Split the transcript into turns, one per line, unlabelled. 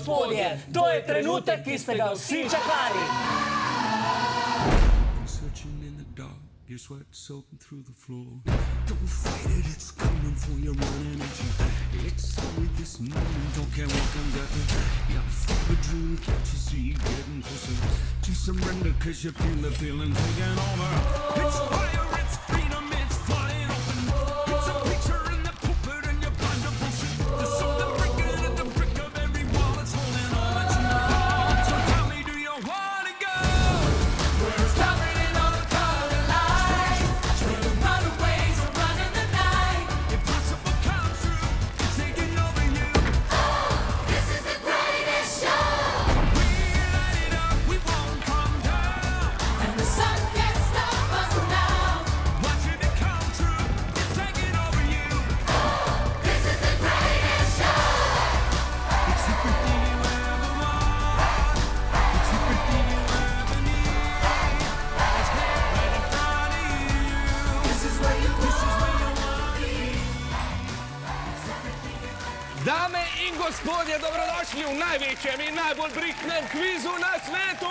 gospodje, to je trenutek, ki ste ga vsi čakali.
Your sweat soaking through the floor. Don't fight it, it's coming for you, running at you. It's only this moment, don't care what comes after. You're for a dream, can't you see you getting closer to surrender, cause you feel the feeling taking over. It's fire, it's freedom, it's flying open. It's a picture in the pulpit and you're blind devotion. There's something breaking at the brick of every wall that's holding on that you know. So tell me, do you wanna go? Where it's covered in all the color lights, where the runaways are running the night. Impossible comes through, it's taking over you.
This is the greatest show,
We light it up, we won't come down.
and the sun can't stop us now.
Watching it come true, it's taking over you.
This is the greatest show.
It's everything you ever want. It's everything you ever need. It's right in front of you.
This is where you
This is where you
want
want
to be.
Dame in gospodje, dobrodošli v največjem in najbolj brihnem kvizu na svetu!